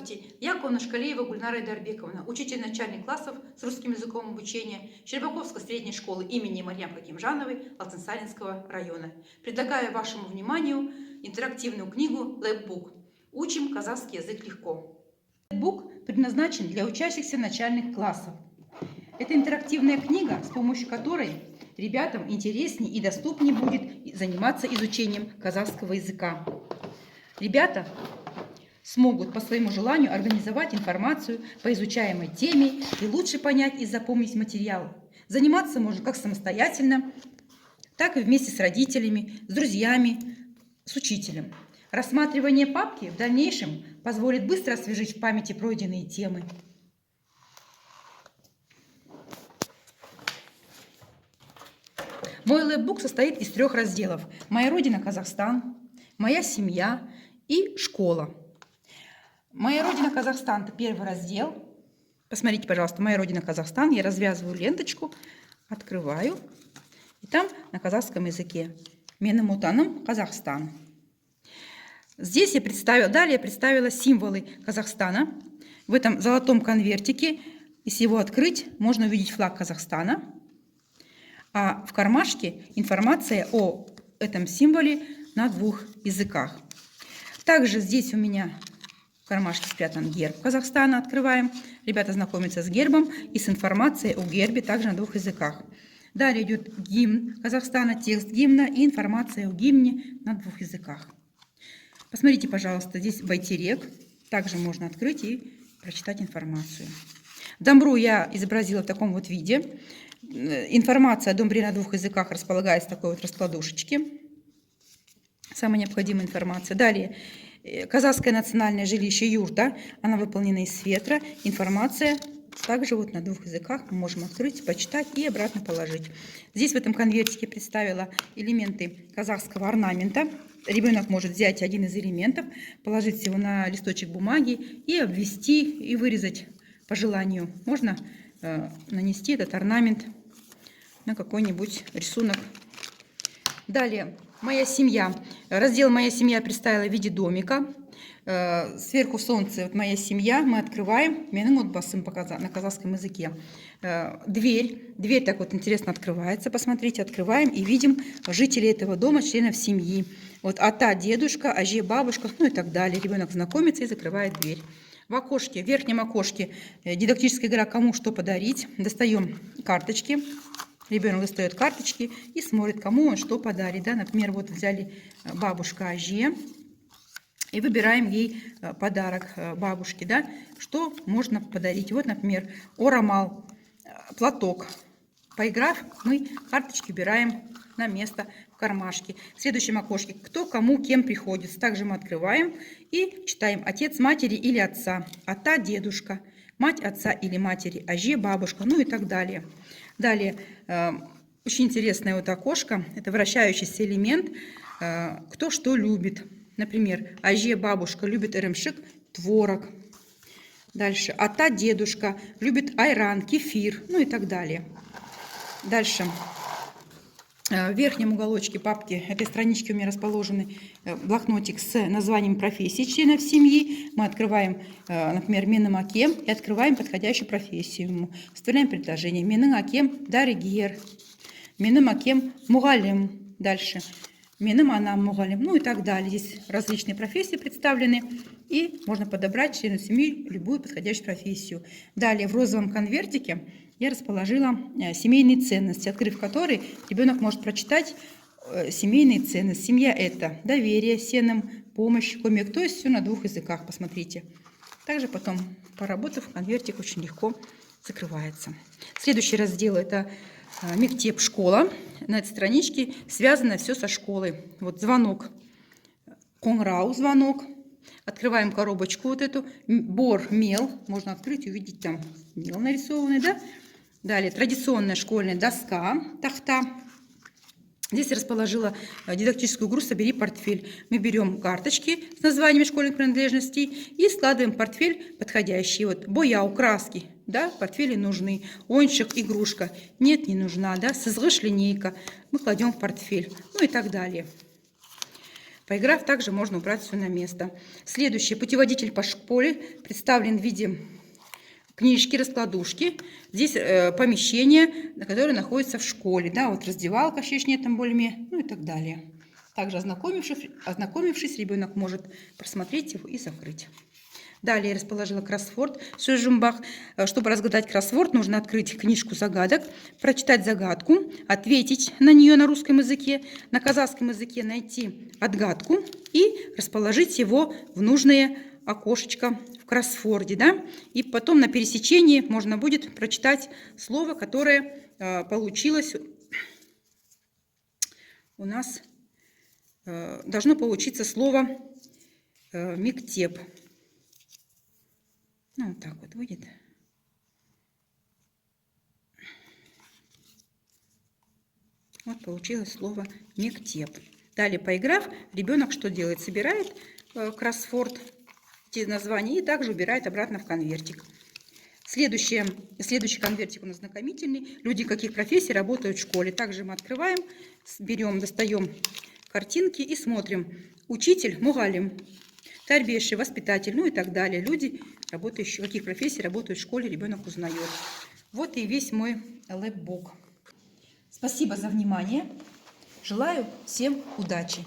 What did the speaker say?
Здравствуйте, Яковлевна Шкалеева Гульнара Эдарбековна, учитель начальных классов с русским языком обучения Щербаковской средней школы имени Марьям Хакимжановой Алтынсаринского района. Предлагаю вашему вниманию интерактивную книгу «Лэпбук. Учим казахский язык легко». Лэпбук предназначен для учащихся начальных классов. Это интерактивная книга, с помощью которой ребятам интереснее и доступнее будет заниматься изучением казахского языка. Ребята смогут по своему желанию организовать информацию по изучаемой теме и лучше понять и запомнить материал. Заниматься можно как самостоятельно, так и вместе с родителями, с друзьями, с учителем. Рассматривание папки в дальнейшем позволит быстро освежить в памяти пройденные темы. Мой лэпбук состоит из 3 разделов: «Моя родина Казахстан», «Моя семья» и «Школа». «Моя родина Казахстан» – это первый раздел. Посмотрите, пожалуйста, «Моя родина Казахстан». Я развязываю ленточку, открываю. И там на казахском языке «Менің отаным Казахстан». Здесь я представила символы Казахстана. В этом золотом конвертике, если его открыть, можно увидеть флаг Казахстана. А в кармашке информация о этом символе на 2 языках. Также здесь у меня в кармашке спрятан герб Казахстана. Открываем. Ребята знакомятся с гербом и с информацией о гербе также на 2 языках. Далее идет гимн Казахстана, текст гимна и информация о гимне на 2 языках. Посмотрите, пожалуйста, здесь байтерек. Также можно открыть и прочитать информацию. Домбру я изобразила в таком вот виде. Информация о домбре на 2 языках располагается в такой вот раскладушечке. Самая необходимая информация. Далее. Казахское национальное жилище юрта. Она выполнена из фетра. Информация также вот на 2 языках. Мы можем открыть, почитать и обратно положить. Здесь в этом конвертике представила элементы казахского орнамента. Ребенок может взять один из элементов, положить его на листочек бумаги и обвести, и вырезать по желанию. Можно нанести этот орнамент на какой-нибудь рисунок. Далее. «Моя семья». Раздел «Моя семья» представила в виде домика. Сверху солнце, вот «Моя семья». Мы открываем. Менің отбасым на казахском языке. Дверь. Дверь так вот интересно открывается. Посмотрите, открываем и видим жителей этого дома, членов семьи. Вот ата, дедушка, аже, бабушка, ну и так далее. Ребенок знакомится и закрывает дверь. В окошке, в верхнем окошке дидактическая игра «Кому что подарить». Достаем карточки. Ребенок достает карточки и смотрит, кому он что подарит. Да? Например, вот взяли бабушка аже и выбираем ей подарок бабушке. Да? Что можно подарить? Вот, например, орамал, платок. Поиграв, мы карточки убираем на место в кармашке. В следующем окошке кто кому кем приходится. Также мы открываем и читаем: отец матери или отца, ата дедушка, мать отца или матери, аже бабушка, ну и так далее. Далее, очень интересное вот окошко, это вращающийся элемент, кто что любит. Например, аже бабушка любит эремшик, творог. Дальше, ата дедушка любит айран, кефир, ну и так далее. Дальше, в верхнем уголочке папки этой странички у меня расположены блокнотик с названием профессий членов семьи. Мы открываем, например, «Менің акем» и открываем подходящую профессию ему. Вставляем предложение: «Менің акем даригер», «Менің акем мугалим». Дальше «Менің анам мугалим», ну и так далее. Здесь различные профессии представлены, и можно подобрать члену семьи любую подходящую профессию. Далее в розовом конвертике я расположила семейные ценности, открыв которые ребенок может прочитать семейные ценности. Семья – это доверие, сенным, помощь, комик, то есть все на 2 языках, посмотрите. Также потом, поработав, конвертик очень легко закрывается. Следующий раздел – это мектеп, школа. На этой страничке связано все со школой. Вот звонок, конграу, звонок. Открываем коробочку вот эту, бор, мел, можно открыть и увидеть там мел нарисованный, да? Далее традиционная школьная доска, тахта. Здесь я расположила дидактическую игру «Собери портфель». Мы берем карточки с названиями школьных принадлежностей и складываем в портфель подходящие. Вот бояу, краски, да, портфели нужны. Ойншик, игрушка, нет, не нужна, да. Сызгыш, линейка, мы кладем в портфель, ну и так далее. Поиграв, также можно убрать все на место. Следующий путеводитель по школе представлен в виде книжки, раскладушки. Здесь помещение, которое находится в школе. Да, вот раздевалка в щечнетом бульме, ну и так далее. Также ознакомившись, ребенок может просмотреть его и закрыть. Далее я расположила кроссворд Шежумбах. Чтобы разгадать кроссворд, нужно открыть книжку загадок, прочитать загадку, ответить на нее на русском языке, на казахском языке найти отгадку и расположить его в нужное окошечко в кроссворде. Да? И потом на пересечении можно будет прочитать слово, которое получилось у нас. Должно получиться слово «мектеп». Ну, вот так вот выйдет. Вот получилось слово «мектеп». Далее, поиграв, ребенок что делает? Собирает кроссворд, эти названия, и также убирает обратно в конвертик. Следующий конвертик у нас знакомительный. Люди каких профессий работают в школе. Также мы открываем, достаем картинки и смотрим. Учитель, мугалим, тарбеши, воспитатель, ну и так далее. Люди, работающие, каких профессий работают в школе, ребенок узнает. Вот и весь мой лэпбук. Спасибо за внимание. Желаю всем удачи.